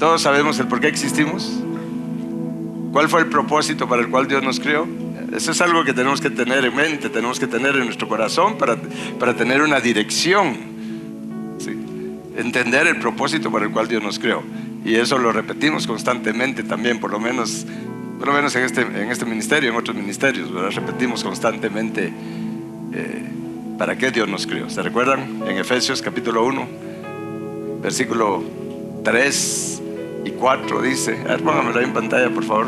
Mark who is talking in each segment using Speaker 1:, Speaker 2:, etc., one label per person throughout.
Speaker 1: Todos sabemos el por qué existimos. ¿Cuál fue el propósito para el cual Dios nos creó? Eso es algo que tenemos que tener en mente, tenemos que tener en nuestro corazón para tener una dirección, ¿sí? Entender el propósito para el cual Dios nos creó. Y eso lo repetimos constantemente también, por lo menos en este ministerio, en otros ministerios, ¿verdad? Repetimos constantemente para qué Dios nos creó. ¿Se recuerdan? En Efesios capítulo 1, versículo 3 y 4 dice, a ver, póngamelo ahí en pantalla por favor.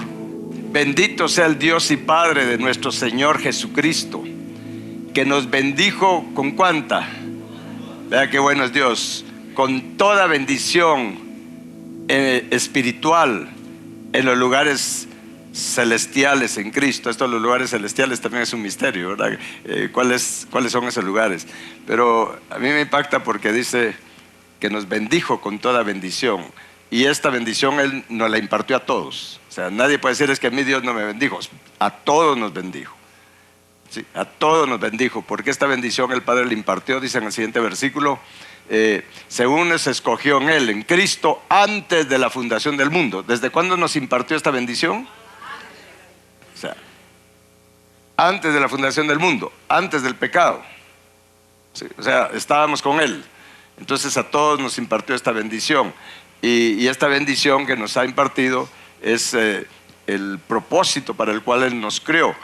Speaker 1: Bendito sea el Dios y Padre de nuestro Señor Jesucristo, que nos bendijo con ¿cuánta? Vea qué bueno es Dios, con toda bendición espiritual en los lugares celestiales en Cristo. Estos los lugares celestiales también es un misterio, ¿verdad? ¿Cuáles son esos lugares? Pero a mí me impacta porque dice que nos bendijo con toda bendición. Y esta bendición Él nos la impartió a todos. O sea, nadie puede decir es que a mí Dios no me bendijo. A todos nos bendijo. ¿Sí? A todos nos bendijo. Porque esta bendición el Padre le impartió, dice en el siguiente versículo, según nos escogió en Él, en Cristo, antes de la fundación del mundo. ¿Desde cuándo nos impartió esta bendición? O sea, antes de la fundación del mundo, antes del pecado. ¿Sí? O sea, estábamos con Él. Entonces a todos nos impartió esta bendición. Y esta bendición que nos ha impartido es el propósito para el cual Él nos creó.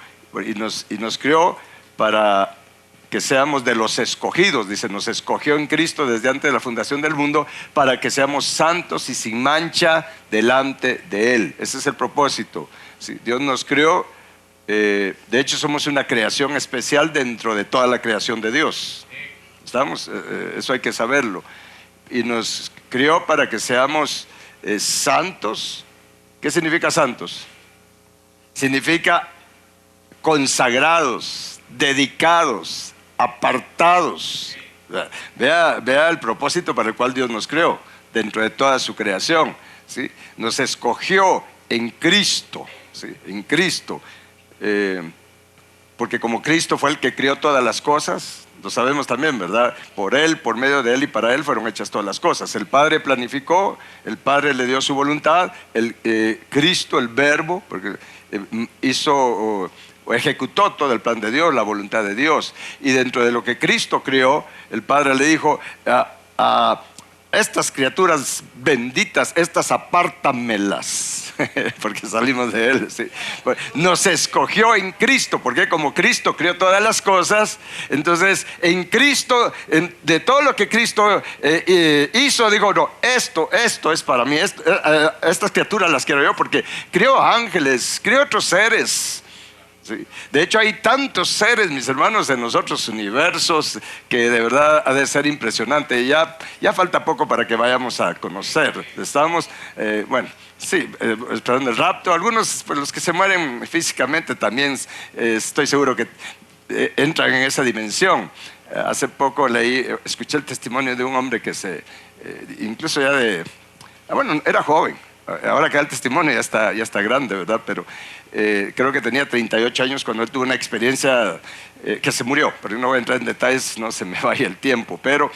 Speaker 1: Y nos creó para que seamos de los escogidos. Dice, nos escogió en Cristo desde antes de la fundación del mundo para que seamos santos y sin mancha delante de Él. Ese es el propósito. Sí, Dios nos creó. De hecho, somos una creación especial dentro de toda la creación de Dios. ¿Estamos? Eso hay que saberlo. Y nos crió para que seamos santos. ¿Qué significa santos? Significa consagrados, dedicados, apartados. Vea el propósito para el cual Dios nos creó dentro de toda su creación, ¿sí? Nos escogió en Cristo, ¿sí? En Cristo, porque como Cristo fue el que creó todas las cosas, lo sabemos también, ¿verdad? Por Él, por medio de Él y para Él fueron hechas todas las cosas. El Padre planificó, el Padre le dio su voluntad, Cristo, el Verbo, porque hizo o ejecutó todo el plan de Dios, la voluntad de Dios. Y dentro de lo que Cristo creó, el Padre le dijo a estas criaturas benditas, estas apártamelas, porque salimos de Él, ¿sí? Nos escogió en Cristo, porque como Cristo creó todas las cosas, entonces en Cristo, de todo lo que Cristo hizo, digo, no, esto es para mí, estas criaturas las quiero yo, porque creó ángeles, creó otros seres. Sí. De hecho hay tantos seres, mis hermanos, en los otros universos que de verdad ha de ser impresionante. Ya falta poco para que vayamos a conocer. Estamos, esperando el rapto. Algunos, pues, los que se mueren físicamente también, estoy seguro que entran en esa dimensión. Hace poco escuché el testimonio de un hombre que incluso ya era joven. Ahora que da el testimonio ya está grande, ¿verdad? Pero creo que tenía 38 años cuando él tuvo una experiencia que se murió. Pero no voy a entrar en detalles, no se me vaya el tiempo. Pero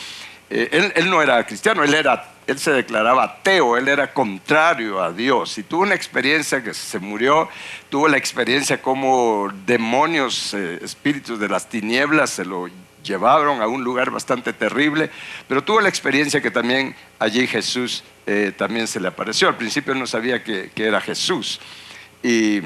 Speaker 1: él no era cristiano, él se declaraba ateo, él era contrario a Dios. Y tuvo una experiencia que se murió, tuvo la experiencia como demonios, espíritus de las tinieblas se lo llevaron a un lugar bastante terrible, pero tuvo la experiencia que también allí Jesús también se le apareció. Al principio no sabía que era Jesús y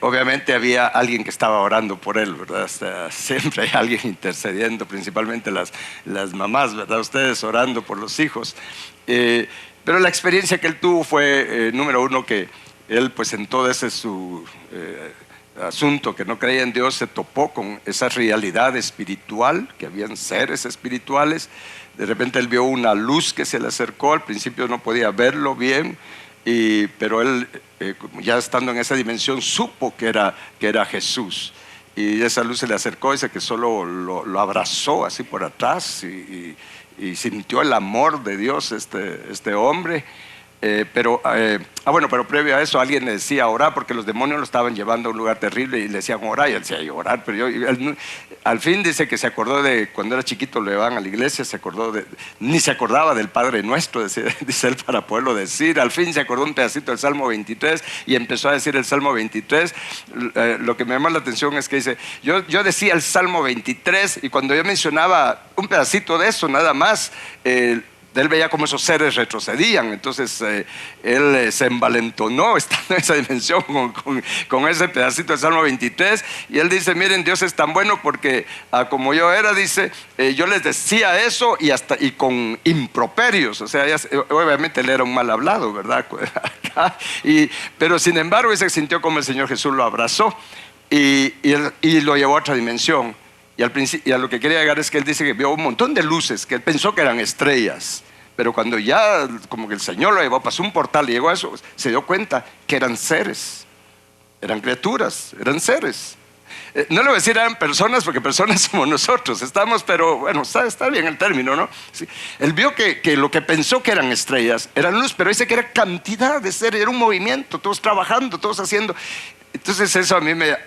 Speaker 1: obviamente había alguien que estaba orando por él, ¿verdad? Siempre hay alguien intercediendo, principalmente las mamás, ¿verdad? Ustedes orando por los hijos. Pero la experiencia que él tuvo fue, número uno, que él pues en todo ese su asunto que no creía en Dios, se topó con esa realidad espiritual, que habían seres espirituales. De repente él vio una luz que se le acercó, al principio no podía verlo bien, pero él ya estando en esa dimensión supo que era Jesús, y esa luz se le acercó, dice que solo lo abrazó así por atrás y sintió el amor de Dios este hombre. pero previo a eso alguien le decía orar porque los demonios lo estaban llevando a un lugar terrible y le decían orar, y él decía orar, pero al fin dice que se acordó de cuando era chiquito, lo llevaban a la iglesia, ni se acordaba del Padre Nuestro, dice él, para poderlo decir. Al fin se acordó un pedacito del Salmo 23 y empezó a decir el Salmo 23. Lo que me llama la atención es que dice, yo decía el Salmo 23 y cuando yo mencionaba un pedacito de eso nada más, él veía cómo esos seres retrocedían. Entonces él se envalentonó estando en esa dimensión con ese pedacito del Salmo 23, y él dice, miren, Dios es tan bueno porque como yo era, dice, yo les decía eso y con improperios, o sea, obviamente él era un mal hablado, ¿verdad? Pero sin embargo él se sintió como el Señor Jesús lo abrazó y lo llevó a otra dimensión. Y a lo que quería llegar es que él dice que vio un montón de luces que él pensó que eran estrellas, pero cuando ya como que el Señor lo llevó, pasó un portal y llegó a eso, se dio cuenta que eran seres, eran criaturas, eran seres. No le voy a decir eran personas, porque personas somos nosotros, pero bueno, está bien el término, ¿no? Sí. Él vio que lo que pensó que eran estrellas eran luz, pero dice que era cantidad de seres, era un movimiento, todos trabajando, todos haciendo. Entonces eso a mí me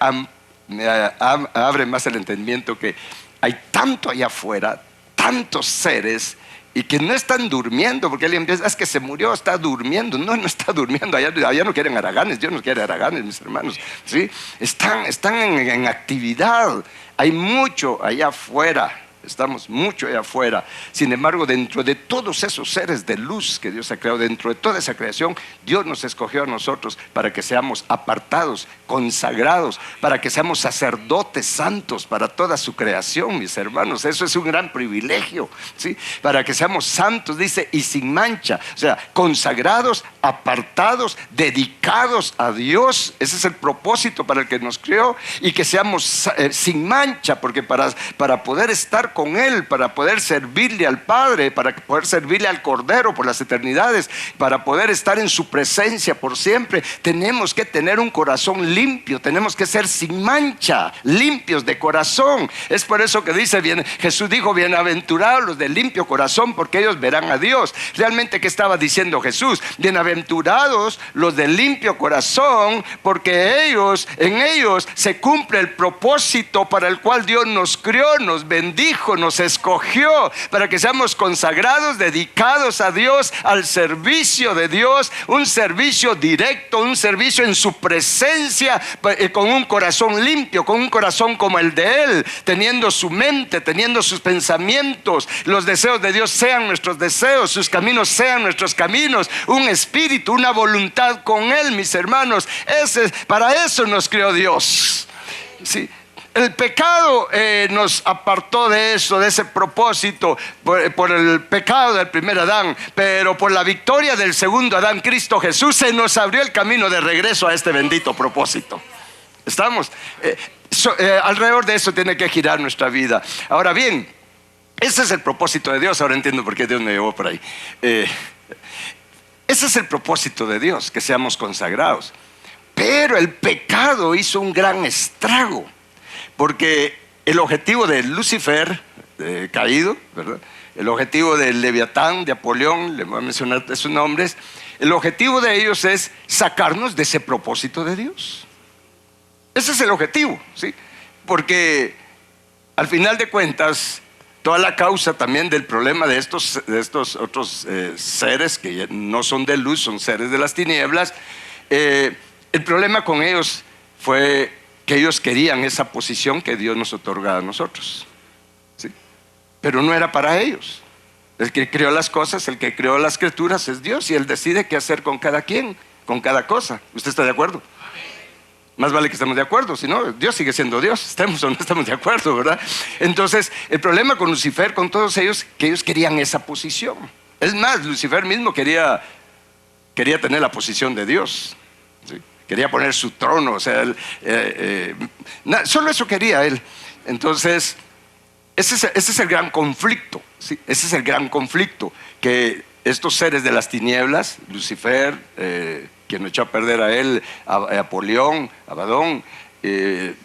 Speaker 1: abre más el entendimiento que hay tanto allá afuera, tantos seres, y que no están durmiendo, porque alguien piensa, es que se murió, está durmiendo. No está durmiendo, allá no quieren haraganes, Dios no quiere haraganes, mis hermanos, ¿sí? Están en actividad, hay mucho allá afuera. Estamos mucho allá afuera. Sin embargo, dentro de todos esos seres de luz que Dios ha creado, dentro de toda esa creación, Dios nos escogió a nosotros para que seamos apartados, consagrados, para que seamos sacerdotes santos para toda su creación, mis hermanos. Eso es un gran privilegio, ¿sí? Para que seamos santos, dice, y sin mancha. O sea, consagrados, apartados, dedicados a Dios. Ese es el propósito para el que nos creó. Y que seamos sin mancha, porque para poder estar con Él, para poder servirle al Padre, para poder servirle al Cordero por las eternidades, para poder estar en su presencia por siempre, tenemos que tener un corazón limpio, tenemos que ser sin mancha, limpios de corazón. Es por eso que dice, Jesús dijo, bienaventurados los de limpio corazón, porque ellos verán a Dios. Realmente, ¿qué estaba diciendo Jesús? Bienaventurados los de limpio corazón, porque en ellos se cumple el propósito para el cual Dios nos crió, nos bendijo, nos escogió, para que seamos consagrados, dedicados a Dios, al servicio de Dios, un servicio directo, un servicio en su presencia, con un corazón limpio, con un corazón como el de Él, teniendo su mente, teniendo sus pensamientos, los deseos de Dios sean nuestros deseos, sus caminos sean nuestros caminos, un espíritu, una voluntad con Él, mis hermanos. Para eso nos creó Dios, ¿sí? El pecado nos apartó de eso, de ese propósito, por el pecado del primer Adán, pero por la victoria del segundo Adán, Cristo Jesús, se nos abrió el camino de regreso a este bendito propósito. ¿Estamos? Alrededor de eso tiene que girar nuestra vida. Ahora bien, ese es el propósito de Dios. Ahora entiendo por qué Dios me llevó por ahí. Ese es el propósito de Dios, que seamos consagrados. Pero el pecado hizo un gran estrago. Porque el objetivo de Lucifer, caído, ¿verdad? El objetivo del Leviatán, de Apolión, le voy a mencionar sus nombres, el objetivo de ellos es sacarnos de ese propósito de Dios. Ese es el objetivo, ¿sí? Porque al final de cuentas, toda la causa también del problema de estos otros seres que no son de luz, son seres de las tinieblas, el problema con ellos fue que ellos querían esa posición que Dios nos otorga a nosotros, ¿sí? Pero no era para ellos. El que creó las cosas, el que creó las criaturas es Dios, y Él decide qué hacer con cada quien, con cada cosa. ¿Usted está de acuerdo? Más vale que estemos de acuerdo, si no, Dios sigue siendo Dios, estemos o no estamos de acuerdo, ¿verdad? Entonces, el problema con Lucifer, con todos ellos, que ellos querían esa posición. Es más, Lucifer mismo quería tener la posición de Dios, ¿sí? Quería poner su trono, o sea, solo eso quería él. Entonces, ese es el gran conflicto, ¿sí? Ese es el gran conflicto, que estos seres de las tinieblas, Lucifer, quien lo echó a perder a él, a Apolión, Abadón,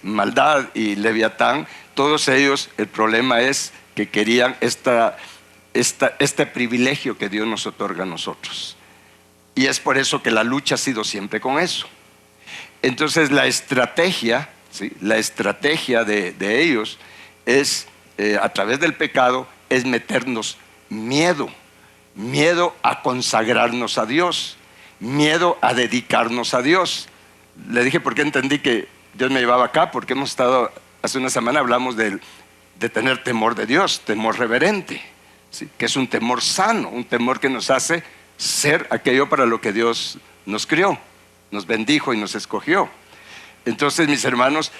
Speaker 1: Maldad y Leviatán, todos ellos, el problema es que querían este privilegio que Dios nos otorga a nosotros. Y es por eso que la lucha ha sido siempre con eso. Entonces la estrategia, ¿sí?, la estrategia de ellos es, a través del pecado, es meternos miedo. Miedo a consagrarnos a Dios, miedo a dedicarnos a Dios. Le dije por qué entendí que Dios me llevaba acá, porque hemos estado, hace una semana hablamos de tener temor de Dios, temor reverente, ¿sí?, que es un temor sano, un temor que nos hace ser aquello para lo que Dios nos crió, nos bendijo y nos escogió. Entonces, mis hermanos,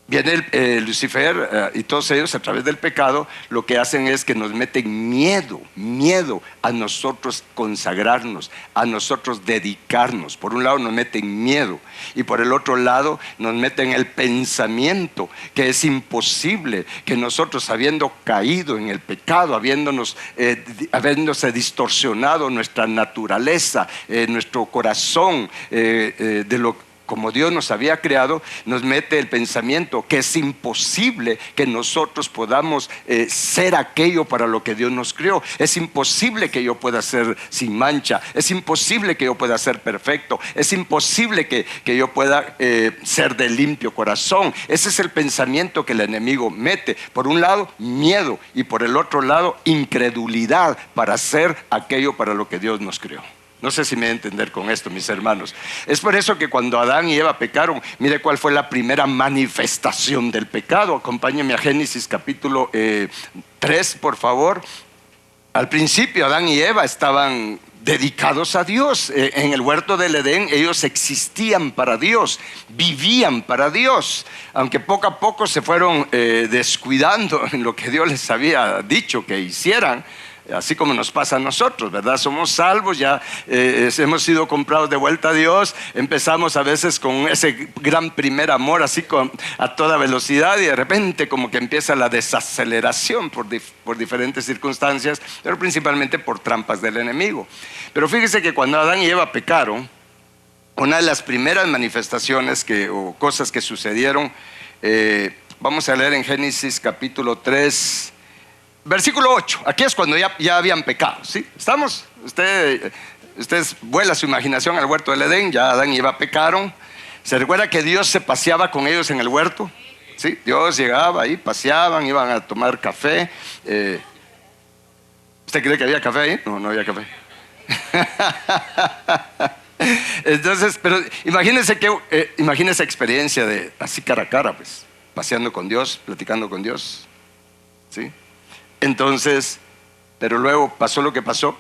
Speaker 1: viene Lucifer y todos ellos, a través del pecado, lo que hacen es que nos meten miedo a nosotros consagrarnos, a nosotros dedicarnos. Por un lado nos meten miedo, y por el otro lado nos meten el pensamiento que es imposible que nosotros, habiendo caído en el pecado, habiéndose distorsionado nuestra naturaleza, nuestro corazón, de lo como Dios nos había creado, nos mete el pensamiento que es imposible que nosotros podamos ser aquello para lo que Dios nos creó. Es imposible que yo pueda ser sin mancha, es imposible que yo pueda ser perfecto, es imposible que yo pueda ser de limpio corazón. Ese es el pensamiento que el enemigo mete. Por un lado, miedo, y por el otro lado, incredulidad para ser aquello para lo que Dios nos creó. No sé si me voy a entender con esto, mis hermanos. Es por eso que cuando Adán y Eva pecaron, mire cuál fue la primera manifestación del pecado. Acompáñenme a Génesis capítulo 3, por favor. Al principio Adán y Eva estaban dedicados a Dios. En el huerto del Edén ellos existían para Dios, vivían para Dios, aunque poco a poco se fueron descuidando en lo que Dios les había dicho que hicieran. Así como nos pasa a nosotros, ¿verdad? Somos salvos, ya hemos sido comprados de vuelta a Dios. Empezamos a veces con ese gran primer amor, así a toda velocidad, y de repente como que empieza la desaceleración por diferentes circunstancias, pero principalmente por trampas del enemigo. Pero fíjese que cuando Adán y Eva pecaron, una de las primeras manifestaciones o cosas que sucedieron, vamos a leer en Génesis capítulo 3, versículo 8, aquí es cuando ya habían pecado, ¿sí? ¿Estamos? Usted vuela su imaginación al huerto del Edén, ya Adán y Eva pecaron. ¿Se recuerda que Dios se paseaba con ellos en el huerto? ¿Sí? Dios llegaba ahí, paseaban, iban a tomar café. ¿Usted cree que había café ahí? No, no había café. Entonces, pero imagínese esa experiencia de así cara a cara, pues, paseando con Dios, platicando con Dios, ¿sí? Entonces, pero luego pasó lo que pasó,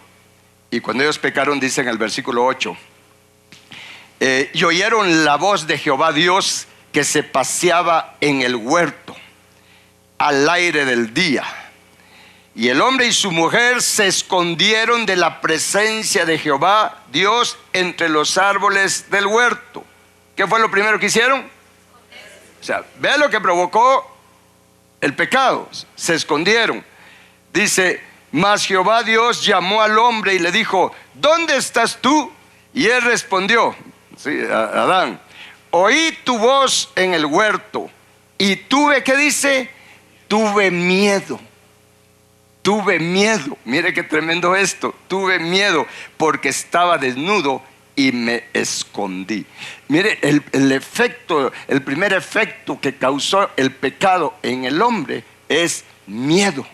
Speaker 1: y cuando ellos pecaron, dice en el versículo 8, y oyeron la voz de Jehová Dios que se paseaba en el huerto al aire del día, y el hombre y su mujer se escondieron de la presencia de Jehová Dios entre los árboles del huerto. ¿Qué fue lo primero que hicieron? O sea, vea lo que provocó el pecado. Se escondieron. Dice, mas Jehová Dios llamó al hombre y le dijo, ¿dónde estás tú? Y él respondió, ¿sí?, Adán, oí tu voz en el huerto y tuve, ¿qué dice? Tuve miedo. Mire qué tremendo esto. Tuve miedo porque estaba desnudo y me escondí. Mire el primer efecto que causó el pecado en el hombre es miedo.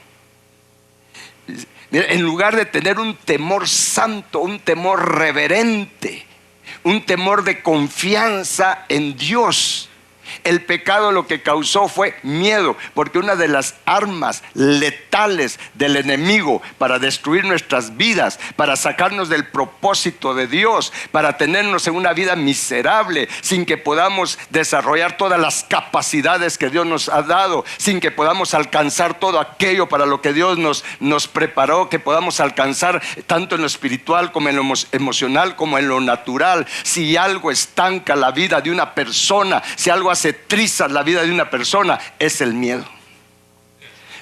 Speaker 1: En lugar de tener un temor santo, un temor reverente, un temor de confianza en Dios, el pecado lo que causó fue miedo, porque una de las armas letales del enemigo para destruir nuestras vidas, para sacarnos del propósito de Dios, para tenernos en una vida miserable, sin que podamos desarrollar todas las capacidades que Dios nos ha dado, sin que podamos alcanzar todo aquello para lo que Dios nos preparó, que podamos alcanzar tanto en lo espiritual como en lo emocional, como en lo natural. Si algo estanca la vida de una persona, si algo hace trizas la vida de una persona, es el miedo.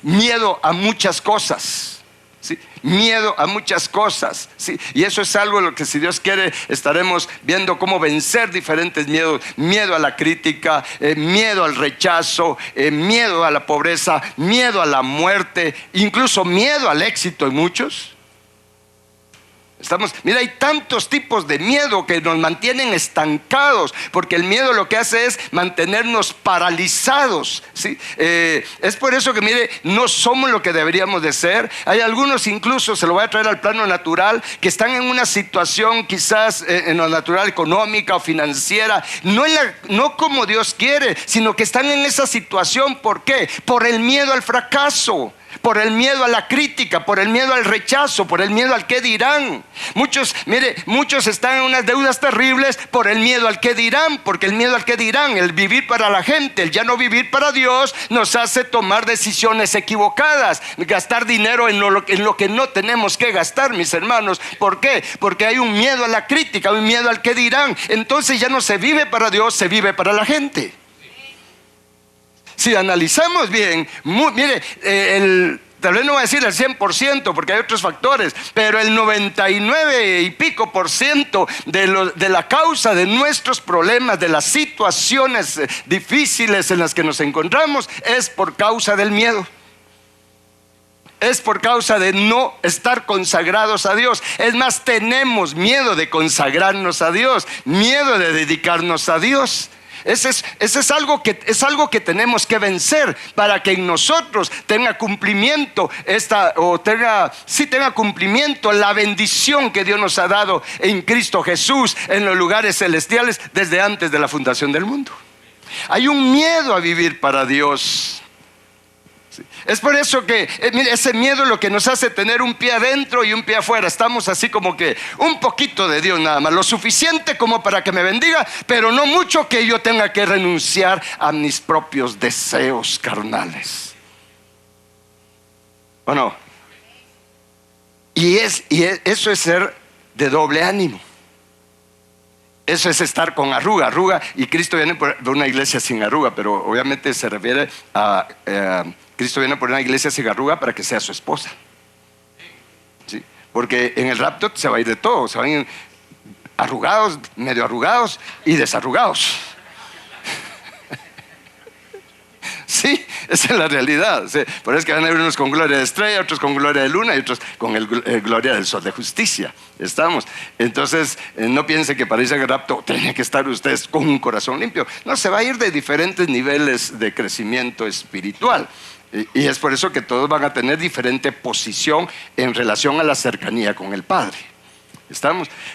Speaker 1: Miedo a muchas cosas, ¿sí? Miedo a muchas cosas, ¿sí? Y eso es algo en lo que, si Dios quiere, estaremos viendo cómo vencer diferentes miedos. Miedo a la crítica, miedo al rechazo, miedo a la pobreza, miedo a la muerte, incluso miedo al éxito en muchos. Mira, hay tantos tipos de miedo que nos mantienen estancados, porque el miedo lo que hace es mantenernos paralizados, ¿sí? Es por eso que, mire, no somos lo que deberíamos de ser. Hay algunos, incluso se lo voy a traer al plano natural, que están en una situación quizás en lo natural, económica o financiera, no como Dios quiere, sino que están en esa situación. ¿Por qué? Por el miedo al fracaso, por el miedo a la crítica, por el miedo al rechazo, por el miedo al qué dirán. Muchos están en unas deudas terribles por el miedo al qué dirán, porque el miedo al qué dirán, el vivir para la gente, el ya no vivir para Dios, nos hace tomar decisiones equivocadas, gastar dinero en lo que no tenemos que gastar, mis hermanos. ¿Por qué? Porque hay un miedo a la crítica, un miedo al qué dirán. Entonces ya no se vive para Dios, se vive para la gente. Si analizamos bien, tal vez no voy a decir el 100%, porque hay otros factores, pero el 99 y pico por ciento de la causa de nuestros problemas, de las situaciones difíciles en las que nos encontramos, es por causa del miedo. Es por causa de no estar consagrados a Dios. Es más, tenemos miedo de consagrarnos a Dios, miedo de dedicarnos a Dios. Ese es algo que tenemos que vencer para que en nosotros tenga cumplimiento tenga cumplimiento la bendición que Dios nos ha dado en Cristo Jesús en los lugares celestiales desde antes de la fundación del mundo. Hay un miedo a vivir para Dios. Es por eso que mire, ese miedo es lo que nos hace tener un pie adentro y un pie afuera. Estamos así como que un poquito de Dios nada más, lo suficiente como para que me bendiga, pero no mucho que yo tenga que renunciar a mis propios deseos carnales. ¿O no? Y eso es ser de doble ánimo. Eso es estar con arruga, y Cristo viene por una iglesia sin arruga, pero obviamente se refiere a Cristo viene por una iglesia sin arruga para que sea su esposa, ¿sí? Porque en el rapto se va a ir de todo, se van a ir arrugados, medio arrugados y desarrugados. Sí, esa es la realidad. Sí, por eso es que van a haber unos con gloria de estrella, otros con gloria de luna y otros con gloria del sol de justicia. Entonces, no piense que para irse al rapto tiene que estar ustedes con un corazón limpio. No, se va a ir de diferentes niveles de crecimiento espiritual. Y es por eso que todos van a tener diferente posición en relación a la cercanía con el Padre.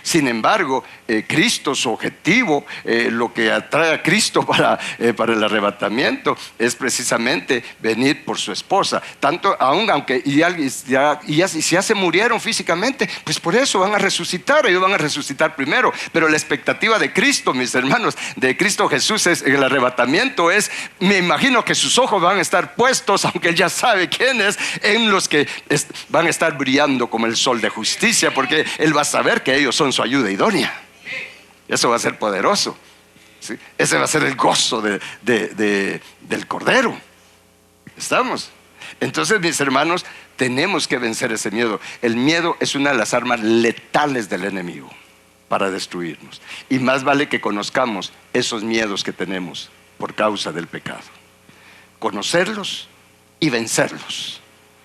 Speaker 1: Sin embargo, Cristo, su objetivo, lo que atrae a Cristo para el arrebatamiento es precisamente venir por su esposa. Tanto aunque si ya se murieron físicamente, pues por eso van a resucitar. Ellos van a resucitar primero. Pero la expectativa de Cristo, mis hermanos, de Cristo Jesús, es el arrebatamiento. Me imagino que sus ojos van a estar puestos, aunque Él ya sabe quién es, en los que van a estar brillando como el sol de justicia, porque Él va a saber que ellos son su ayuda idónea. Eso va a ser poderoso, ¿sí? Ese va a ser el gozo del Cordero. Entonces, mis hermanos, tenemos que vencer ese miedo. El miedo es una de las armas letales del enemigo para destruirnos, y más vale que conozcamos esos miedos que tenemos por causa del pecado, conocerlos y vencerlos.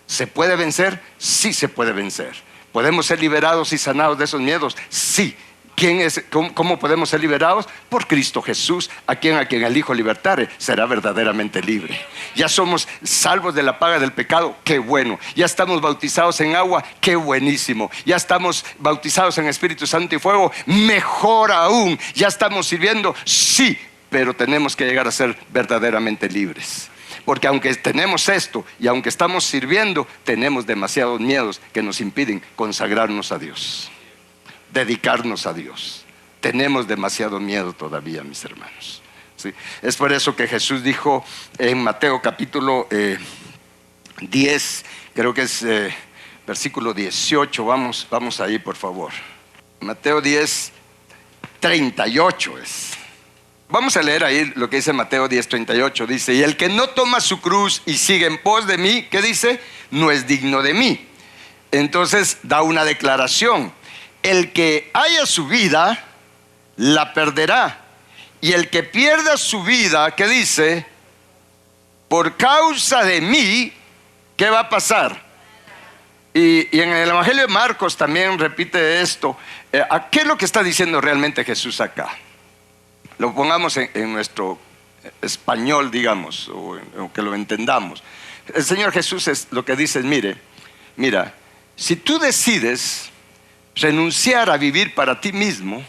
Speaker 1: ¿Se puede vencer? Sí, se puede vencer. ¿Podemos ser liberados y sanados de esos miedos? Sí. ¿Cómo podemos ser liberados? Por Cristo Jesús, a quien el Hijo libertare será verdaderamente libre. Ya somos salvos de la paga del pecado, qué bueno. Ya estamos bautizados en agua, qué buenísimo. Ya estamos bautizados en Espíritu Santo y fuego, mejor aún. Ya estamos sirviendo, sí, pero tenemos que llegar a ser verdaderamente libres. Porque aunque tenemos esto y aunque estamos sirviendo, tenemos demasiados miedos que nos impiden consagrarnos a Dios, dedicarnos a Dios. Tenemos demasiado miedo todavía, mis hermanos, ¿sí? Es por eso que Jesús dijo en Mateo capítulo 10, creo que es versículo 18, vamos ahí por favor. Mateo 10, 38 es. Vamos a leer ahí lo que dice Mateo 10:38. Dice: y el que no toma su cruz y sigue en pos de mí, ¿qué dice? No es digno de mí. Entonces da una declaración: el que haya su vida, la perderá. Y el que pierda su vida, ¿qué dice? Por causa de mí, ¿qué va a pasar? Y en el Evangelio de Marcos también repite esto. ¿Qué es lo que está diciendo realmente Jesús acá? Lo pongamos en nuestro español, digamos, o que lo entendamos. El Señor Jesús lo que dice es, mira, si tú decides renunciar a vivir para ti mismo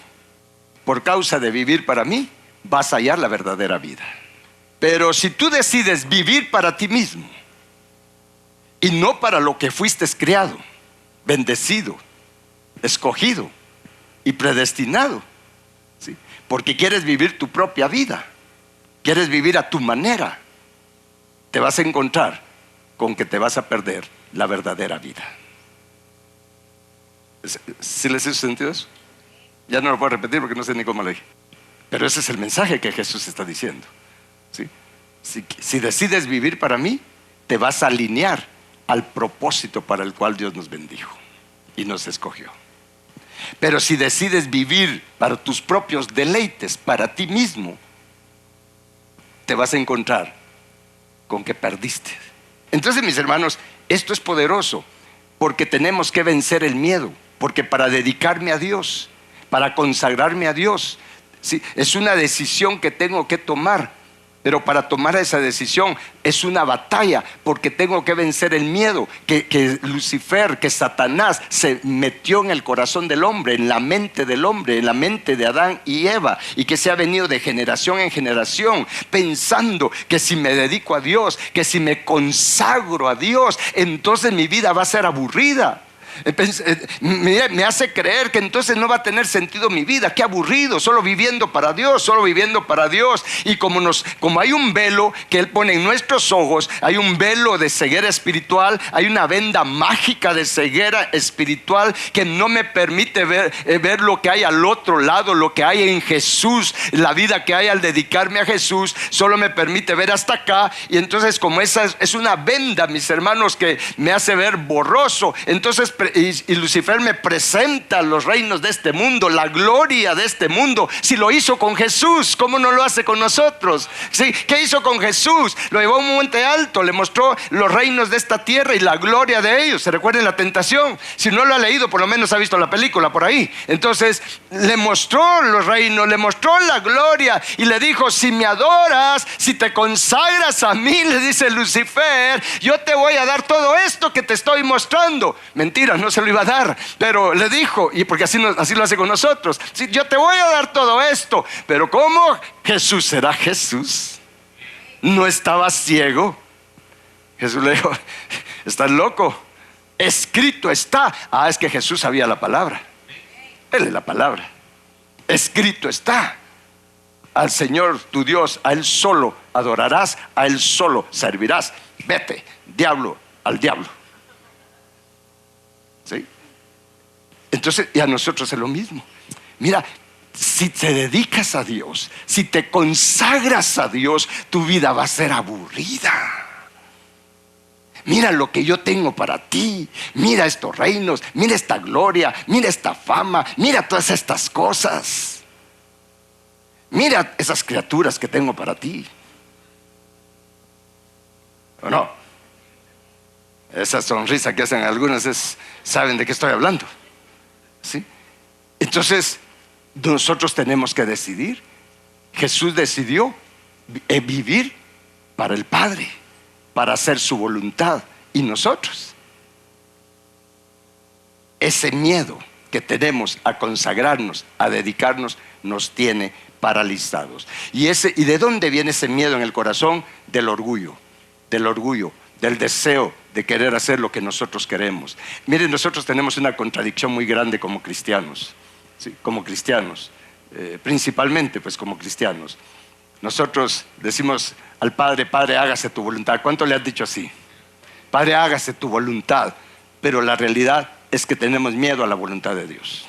Speaker 1: por causa de vivir para mí, vas a hallar la verdadera vida. Pero si tú decides vivir para ti mismo y no para lo que fuiste criado, bendecido, escogido y predestinado, ¿sí? Porque quieres vivir tu propia vida, quieres vivir a tu manera, te vas a encontrar con que te vas a perder la verdadera vida. ¿Sí les hizo sentido eso? Ya no lo puedo repetir porque no sé ni cómo lo dije. Pero ese es el mensaje que Jesús está diciendo, ¿sí? Si decides vivir para mí, te vas a alinear al propósito para el cual Dios nos bendijo y nos escogió. Pero si decides vivir para tus propios deleites, para ti mismo, te vas a encontrar con que perdiste. Entonces, mis hermanos, esto es poderoso, porque tenemos que vencer el miedo, porque para dedicarme a Dios, para consagrarme a Dios, ¿sí? Es una decisión que tengo que tomar. Pero para tomar esa decisión es una batalla, porque tengo que vencer el miedo que Lucifer, que Satanás se metió en el corazón del hombre, en la mente del hombre, en la mente de Adán y Eva, y que se ha venido de generación en generación, pensando que si me dedico a Dios, que si me consagro a Dios, entonces mi vida va a ser aburrida. Me hace creer que entonces no va a tener sentido mi vida. Qué aburrido, solo viviendo para Dios, solo viviendo para Dios. Y como hay un velo que Él pone en nuestros ojos, hay un velo de ceguera espiritual, hay una venda mágica de ceguera espiritual que no me permite ver lo que hay al otro lado, lo que hay en Jesús, la vida que hay al dedicarme a Jesús. Solo me permite ver hasta acá. Y entonces, como esa es una venda, mis hermanos, que me hace ver borroso, entonces y Lucifer me presenta los reinos de este mundo, la gloria de este mundo. Si lo hizo con Jesús, ¿cómo no lo hace con nosotros? ¿Sí? ¿Qué hizo con Jesús? Lo llevó a un monte alto, le mostró los reinos de esta tierra y la gloria de ellos. ¿Se recuerdan la tentación? Si no lo ha leído, por lo menos ha visto la película por ahí. Entonces le mostró los reinos, le mostró la gloria y le dijo: si me adoras, si te consagras a mí, le dice Lucifer, yo te voy a dar todo esto que te estoy mostrando. Mentira, no se lo iba a dar, pero le dijo, y porque así lo hace con nosotros: sí, yo te voy a dar todo esto. Pero ¿cómo? Jesús será Jesús. No estaba ciego. Jesús le dijo: estás loco, escrito está. Es que Jesús sabía la palabra. Él es la palabra. Escrito está: al Señor tu Dios, a Él solo adorarás, a Él solo servirás. Vete, diablo, al diablo. ¿Sí? Entonces, y a nosotros es lo mismo. Mira, si te dedicas a Dios, si te consagras a Dios, tu vida va a ser aburrida. Mira lo que yo tengo para ti. Mira estos reinos, mira esta gloria, mira esta fama, mira todas estas cosas. Mira esas criaturas que tengo para ti. ¿O no? Esa sonrisa que hacen algunos saben de qué estoy hablando, ¿sí? Entonces nosotros tenemos que decidir. Jesús decidió vivir para el Padre, para hacer su voluntad. Y nosotros, ese miedo que tenemos a consagrarnos, a dedicarnos, nos tiene paralizados. ¿Y de dónde viene ese miedo en el corazón? Del orgullo, del deseo de querer hacer lo que nosotros queremos. Miren, nosotros tenemos una contradicción muy grande como cristianos, ¿sí? Como cristianos, principalmente pues como cristianos. Nosotros decimos al Padre: Padre, hágase tu voluntad. ¿Cuánto le has dicho así? Padre, hágase tu voluntad. Pero la realidad es que tenemos miedo a la voluntad de Dios.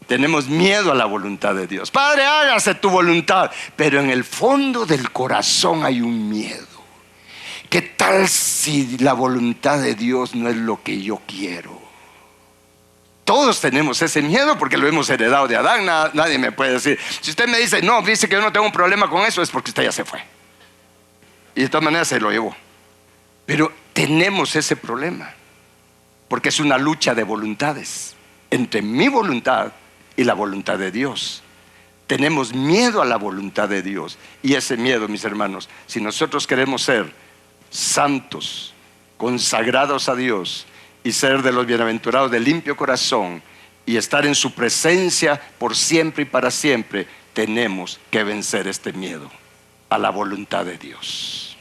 Speaker 1: Tenemos miedo a la voluntad de Dios. Padre, hágase tu voluntad. Pero en el fondo del corazón hay un miedo. ¿Qué tal si la voluntad de Dios no es lo que yo quiero? Todos tenemos ese miedo porque lo hemos heredado de Adán. Nadie me puede decir. Si usted me dice: no, dice que yo no tengo un problema con eso, es porque usted ya se fue. Y de todas maneras se lo llevó. Pero tenemos ese problema. porque es una lucha de voluntades entre mi voluntad y la voluntad de Dios. Tenemos miedo a la voluntad de Dios, y ese miedo, mis hermanos, si nosotros queremos ser santos, consagrados a Dios y ser de los bienaventurados de limpio corazón y estar en su presencia por siempre y para siempre, tenemos que vencer este miedo a la voluntad de Dios.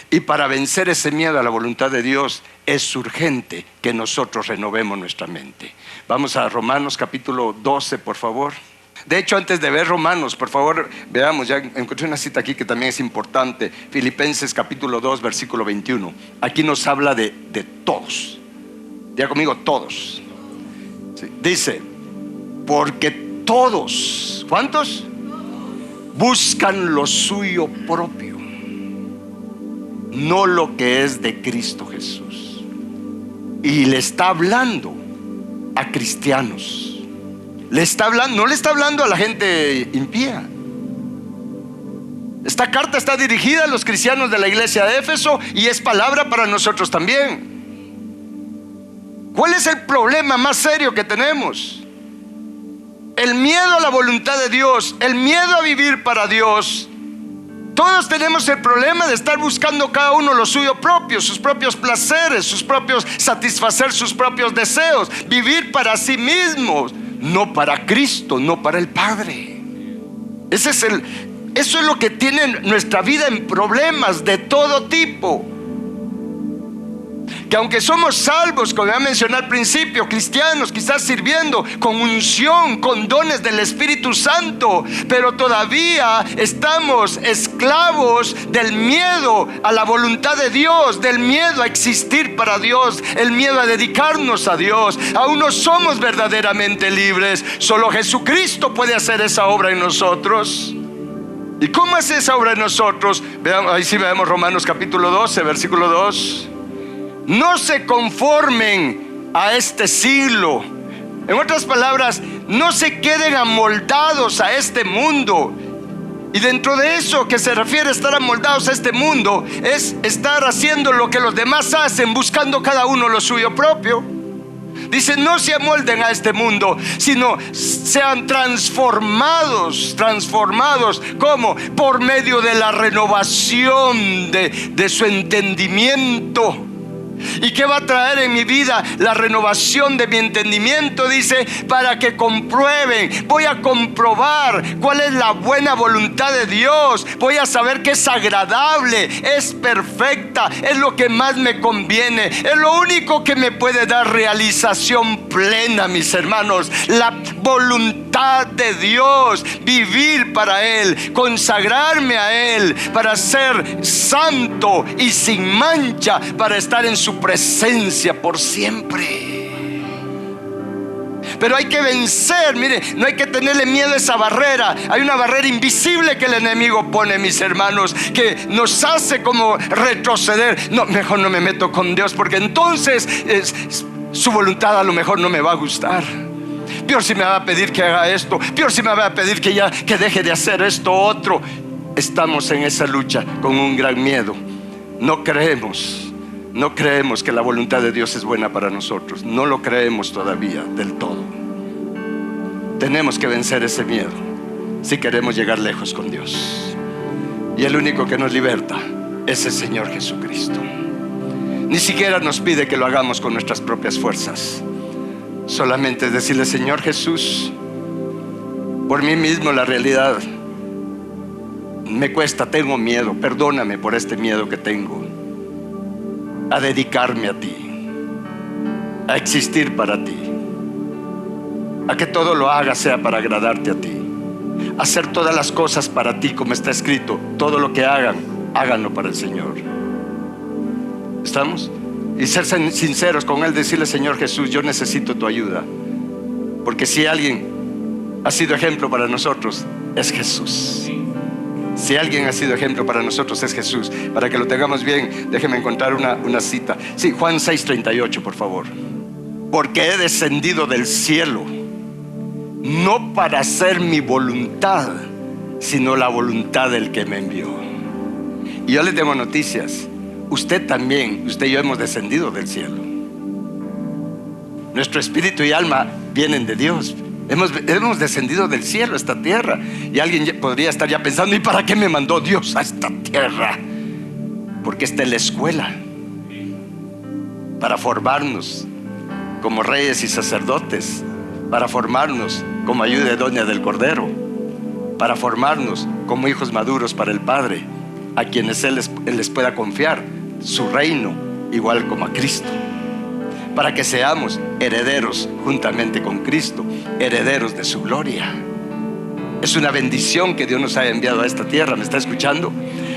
Speaker 1: Y para vencer ese miedo a la voluntad de Dios es urgente que nosotros renovemos nuestra mente. Vamos a Romanos capítulo 12, por favor. De hecho, antes de ver Romanos, por favor, veamos, ya encontré una cita aquí que también es importante. Filipenses capítulo 2, versículo 21. Aquí nos habla de todos. Diga conmigo, todos. Sí. Dice, porque todos, ¿cuántos? Buscan lo suyo propio, no lo que es de Cristo Jesús. Y le está hablando a cristianos. No le está hablando a la gente impía. Esta carta está dirigida a los cristianos de la iglesia de Éfeso y es palabra para nosotros también. ¿Cuál es el problema más serio que tenemos? El miedo a la voluntad de Dios, el miedo a vivir para Dios. Todos tenemos el problema de estar buscando cada uno lo suyo propio, sus propios placeres, satisfacer sus propios deseos, vivir para sí mismos, no para Cristo, no para el Padre. Eso es lo que tiene nuestra vida en problemas de todo tipo. Que aunque somos salvos, como ya mencioné al principio, cristianos, quizás sirviendo con unción, con dones del Espíritu Santo, pero todavía estamos esclavos del miedo a la voluntad de Dios, del miedo a existir para Dios, el miedo a dedicarnos a Dios. Aún no somos verdaderamente libres. Solo Jesucristo puede hacer esa obra en nosotros. ¿Y cómo hace esa obra en nosotros? Veamos, ahí sí vemos Romanos capítulo 12, versículo 2. No se conformen a este siglo. En otras palabras, no se queden amoldados a este mundo. Y dentro de eso que se refiere a estar amoldados a este mundo, es estar haciendo lo que los demás hacen, buscando cada uno lo suyo propio. Dice, no se amolden a este mundo, sino sean transformados. ¿Cómo? Por medio de la renovación de su entendimiento. ¿Y qué va a traer en mi vida la renovación de mi entendimiento? Dice, para que comprueben. Voy a comprobar cuál es la buena voluntad de Dios. Voy a saber que es agradable, es perfecta, es lo que más me conviene, es lo único que me puede dar realización plena, mis hermanos. La voluntad de Dios, vivir para Él, consagrarme a Él, para ser santo y sin mancha, para estar en su presencia por siempre. Pero hay que vencer, mire, no hay que tenerle miedo a esa barrera. Hay una barrera invisible que el enemigo pone, mis hermanos, que nos hace como retroceder. No, mejor no me meto con Dios, porque entonces su voluntad a lo mejor no me va a gustar. Peor si me va a pedir que haga esto, peor si me va a pedir que deje de hacer esto otro. Estamos en esa lucha con un gran miedo. No creemos que la voluntad de Dios es buena para nosotros. No lo creemos todavía del todo. Tenemos que vencer ese miedo si queremos llegar lejos con Dios. Y el único que nos liberta es el Señor Jesucristo. Ni siquiera nos pide que lo hagamos con nuestras propias fuerzas. Solamente es decirle, Señor Jesús, por mí mismo la realidad me cuesta, tengo miedo, perdóname por este miedo que tengo a dedicarme a ti, a existir para ti, a que todo lo haga sea para agradarte a ti, hacer todas las cosas para ti, como está escrito, todo lo que hagan, háganlo para el Señor. ¿Estamos? Y ser sinceros con Él, decirle, Señor Jesús, yo necesito tu ayuda, porque si alguien ha sido ejemplo para nosotros, es Jesús. Si alguien ha sido ejemplo para nosotros, es Jesús. Para que lo tengamos bien, déjenme encontrar una cita. Sí, Juan 6:38, por favor. Porque he descendido del cielo, no para hacer mi voluntad, sino la voluntad del que me envió. Y yo les tengo noticias. Usted y yo hemos descendido del cielo. Nuestro espíritu y alma vienen de Dios. Hemos descendido del cielo a esta tierra. Y alguien podría estar ya pensando: ¿y para qué me mandó Dios a esta tierra? Porque esta es la escuela para formarnos como reyes y sacerdotes, para formarnos como ayuda idónea del Cordero, para formarnos como hijos maduros para el Padre, a quienes Él les pueda confiar su reino, igual como a Cristo, para que seamos herederos juntamente con Cristo, herederos de su gloria. Es una bendición que Dios nos haya enviado a esta tierra. ¿Me está escuchando?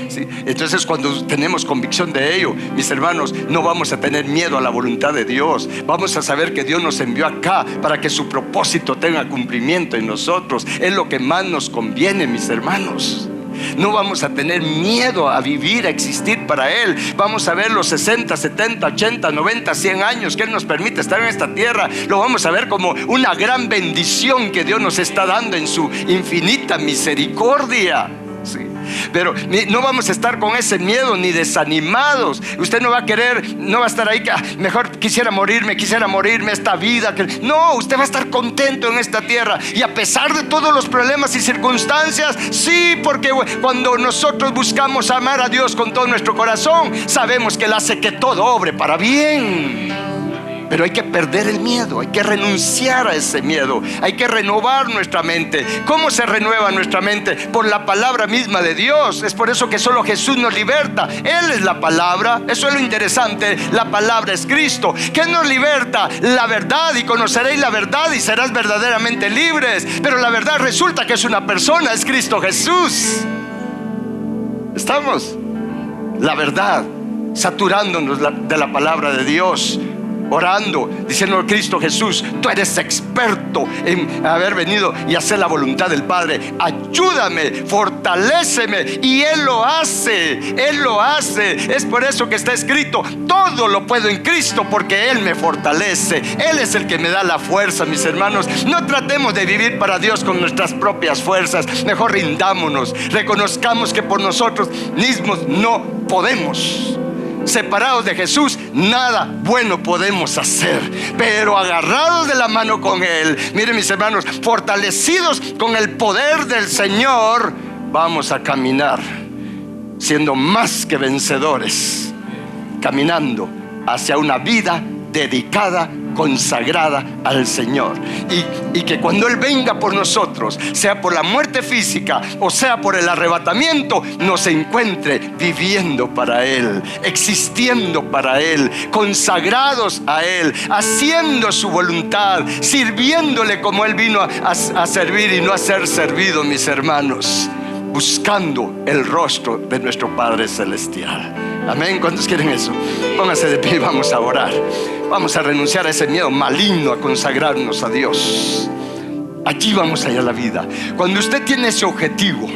Speaker 1: ¿Sí? Entonces, cuando tenemos convicción de ello, mis hermanos, no vamos a tener miedo a la voluntad de Dios. Vamos a saber que Dios nos envió acá para que su propósito tenga cumplimiento en nosotros. Es lo que más nos conviene, mis hermanos. No vamos a tener miedo a vivir, a existir para Él. Vamos a ver los 60, 70, 80, 90, 100 años que Él nos permite estar en esta tierra. Lo vamos a ver como una gran bendición que Dios nos está dando en su infinita misericordia. Sí. Pero no vamos a estar con ese miedo ni desanimados. Usted no va a querer, no va a estar ahí que mejor quisiera morirme esta vida. No, usted va a estar contento en esta tierra. Y a pesar de todos los problemas y circunstancias, sí, porque cuando nosotros buscamos amar a Dios con todo nuestro corazón, sabemos que Él hace que todo obre para bien. Pero hay que perder el miedo, hay que renunciar a ese miedo, hay que renovar nuestra mente. ¿Cómo se renueva nuestra mente? Por la palabra misma de Dios. Es por eso que solo Jesús nos liberta. Él es la palabra. Eso es lo interesante. La palabra es Cristo. ¿Qué nos liberta? La verdad. Y conoceréis la verdad y serás verdaderamente libres. Pero la verdad resulta que es una persona, es Cristo Jesús. ¿Estamos? La verdad, saturándonos de la palabra de Dios, orando, diciendo: Cristo Jesús, tú eres experto en haber venido y hacer la voluntad del Padre. Ayúdame, fortaléceme. Y Él lo hace, Él lo hace. Es por eso que está escrito: todo lo puedo en Cristo, porque Él me fortalece. Él es el que me da la fuerza, mis hermanos. No tratemos de vivir para Dios con nuestras propias fuerzas. Mejor rindámonos, reconozcamos que por nosotros mismos no podemos. Separados de Jesús, nada bueno podemos hacer, pero agarrados de la mano con Él, miren, mis hermanos, fortalecidos con el poder del Señor, vamos a caminar siendo más que vencedores, caminando hacia una vida dedicada, consagrada al Señor. Y que cuando Él venga por nosotros, sea por la muerte física o sea por el arrebatamiento, nos encuentre viviendo para Él, existiendo para Él, consagrados a Él, haciendo su voluntad, sirviéndole como Él vino a servir y no a ser servido, mis hermanos, buscando el rostro de nuestro Padre Celestial. Amén. ¿Cuántos quieren eso? Pónganse de pie y vamos a orar. Vamos a renunciar a ese miedo maligno, a consagrarnos a Dios. Allí vamos a hallar la vida. Cuando usted tiene ese objetivo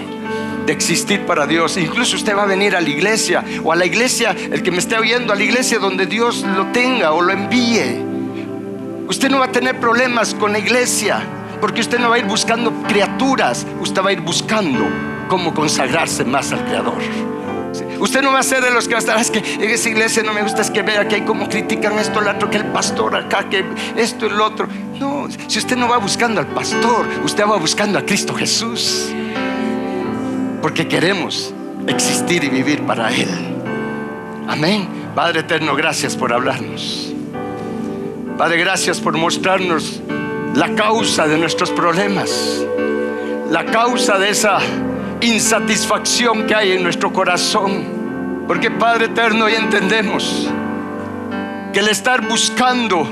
Speaker 1: de existir para Dios, incluso usted va a venir a la iglesia, o a la iglesia, el que me esté oyendo, a la iglesia donde Dios lo tenga o lo envíe. Usted no va a tener problemas con la iglesia, porque usted no va a ir buscando criaturas. Usted va a ir buscando cómo consagrarse más al Creador. Usted no va a ser de los que va a estar: es que en esa iglesia no me gusta, es que vea que hay como critican esto, lo otro, que el pastor acá, que esto y lo otro. No, si usted no va buscando al pastor, usted va buscando a Cristo Jesús, porque queremos existir y vivir para Él. Amén. Padre eterno, gracias por hablarnos. Padre, gracias por mostrarnos la causa de nuestros problemas, la causa de esa insatisfacción que hay en nuestro corazón. Porque, Padre eterno, hoy entendemos que el estar buscando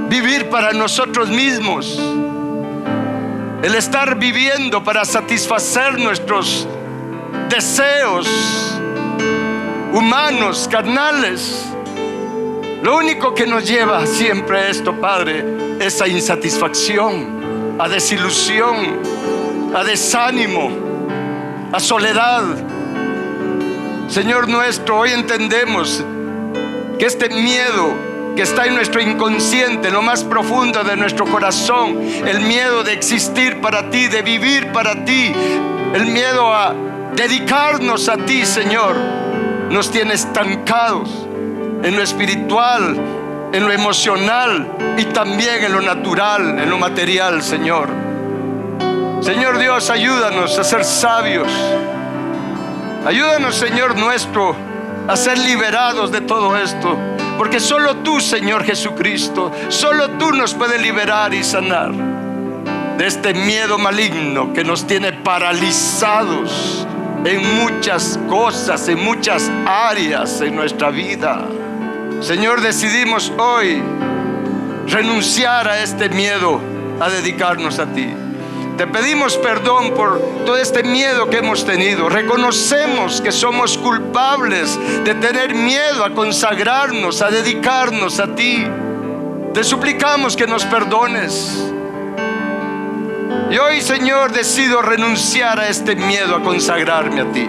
Speaker 1: vivir para nosotros mismos, el estar viviendo para satisfacer nuestros deseos humanos, carnales, lo único que nos lleva siempre a esto, Padre, es a insatisfacción, a desilusión, a desánimo, a soledad. Señor nuestro, hoy entendemos que este miedo que está en nuestro inconsciente, en lo más profundo de nuestro corazón, el miedo de existir para ti, de vivir para ti, el miedo a dedicarnos a ti, Señor, nos tiene estancados en lo espiritual, en lo emocional y también en lo natural, en lo material, Señor. Señor Dios, ayúdanos a ser sabios. Ayúdanos, Señor nuestro, a ser liberados de todo esto, porque solo tú, Señor Jesucristo, solo tú nos puedes liberar y sanar de este miedo maligno que nos tiene paralizados en muchas cosas, en muchas áreas en nuestra vida. Señor, decidimos hoy renunciar a este miedo, a dedicarnos a ti. Te pedimos perdón por todo este miedo que hemos tenido. Reconocemos que somos culpables de tener miedo a consagrarnos, a dedicarnos a ti. Te suplicamos que nos perdones. Y hoy, Señor, decido renunciar a este miedo a consagrarme a ti.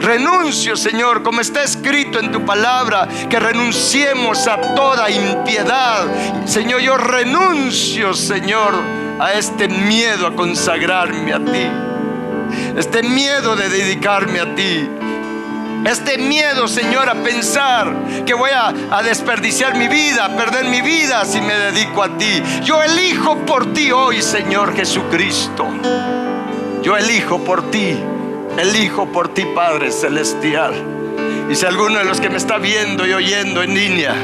Speaker 1: Renuncio, Señor, como está escrito en tu palabra, que renunciemos a toda impiedad. Señor, yo renuncio, Señor, a este miedo a consagrarme a ti, este miedo de dedicarme a ti, este miedo, Señor, a pensar que voy a desperdiciar mi vida, a perder mi vida si me dedico a ti. Yo elijo por ti hoy, Señor Jesucristo. Yo elijo por ti, Padre Celestial. Y si alguno de los que me está viendo y oyendo en línea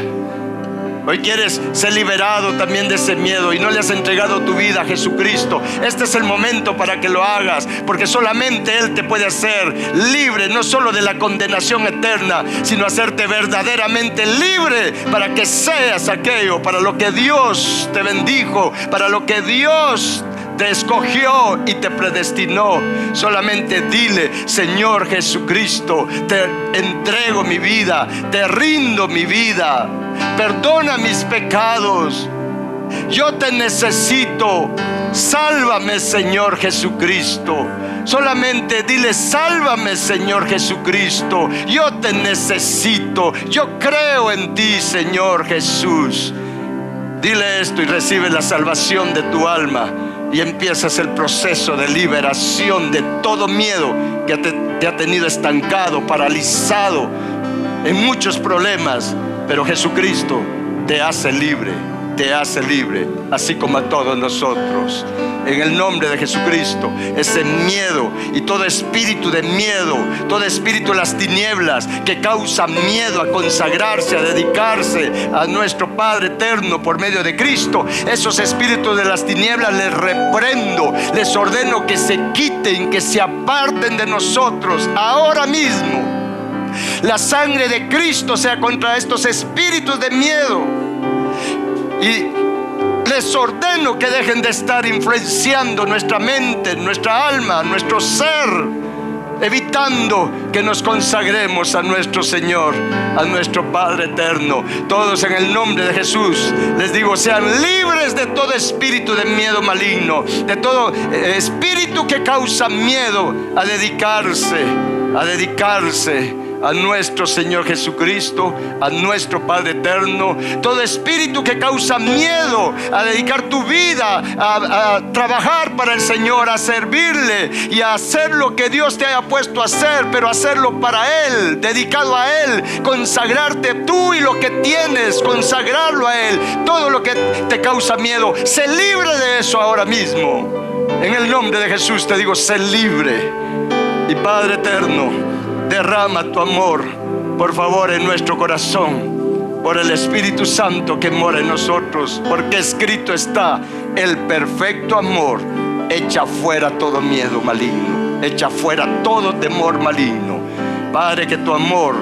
Speaker 1: hoy quieres ser liberado también de ese miedo y no le has entregado tu vida a Jesucristo, este es el momento para que lo hagas, porque solamente Él te puede hacer libre, no solo de la condenación eterna, sino hacerte verdaderamente libre para que seas aquello para lo que Dios te bendijo, para lo que Dios te escogió y te predestinó. Solamente dile: Señor Jesucristo, te entrego mi vida, te rindo mi vida, perdona mis pecados, yo te necesito, sálvame, Señor Jesucristo. Solamente dile: sálvame, Señor Jesucristo, yo te necesito, yo creo en ti, Señor Jesús. Dile esto y recibe la salvación de tu alma. Y empiezas el proceso de liberación de todo miedo que te ha tenido estancado, paralizado en muchos problemas. Pero Jesucristo te hace libre, así como a todos nosotros. En el nombre de Jesucristo, ese miedo y todo espíritu de miedo, todo espíritu de las tinieblas que causa miedo a consagrarse, a dedicarse a nuestro Padre eterno por medio de Cristo, esos espíritus de las tinieblas les reprendo, les ordeno que se quiten, que se aparten de nosotros ahora mismo. La sangre de Cristo sea contra estos espíritus de miedo. Y les ordeno que dejen de estar influenciando nuestra mente, nuestra alma, nuestro ser, evitando que nos consagremos a nuestro Señor, a nuestro Padre eterno. Todos en el nombre de Jesús les digo: sean libres de todo espíritu de miedo maligno, de todo espíritu que causa miedo a dedicarse a nuestro Señor Jesucristo, a nuestro Padre eterno. Todo espíritu que causa miedo a dedicar tu vida a trabajar para el Señor, a servirle y a hacer lo que Dios te haya puesto a hacer, pero hacerlo para Él, dedicado a Él, consagrarte tú y lo que tienes, consagrarlo a Él. Todo lo que te causa miedo, sé libre de eso ahora mismo. En el nombre de Jesús te digo: sé libre. Y Padre eterno, derrama tu amor, por favor, en nuestro corazón, por el Espíritu Santo que mora en nosotros, porque escrito está: el perfecto amor echa fuera todo miedo maligno, echa fuera todo temor maligno. Padre, que tu amor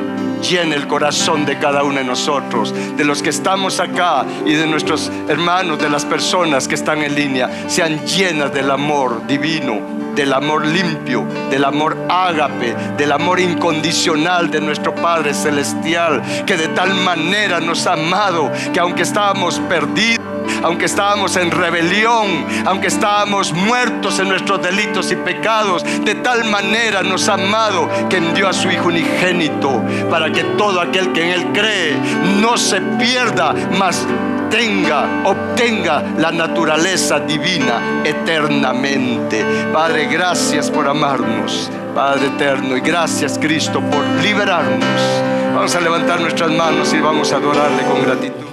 Speaker 1: llene el corazón de cada uno de nosotros, de los que estamos acá y de nuestros hermanos, de las personas que están en línea, sean llenas del amor divino, del amor limpio, del amor ágape, del amor incondicional de nuestro Padre Celestial, que de tal manera nos ha amado que aunque estábamos perdidos, aunque estábamos en rebelión, aunque estábamos muertos en nuestros delitos y pecados, de tal manera nos ha amado que envió a su Hijo unigénito, para que todo aquel que en Él cree no se pierda, mas obtenga la naturaleza divina eternamente. Padre, gracias por amarnos, Padre eterno, y gracias, Cristo, por liberarnos. Vamos a levantar nuestras manos y vamos a adorarle con gratitud.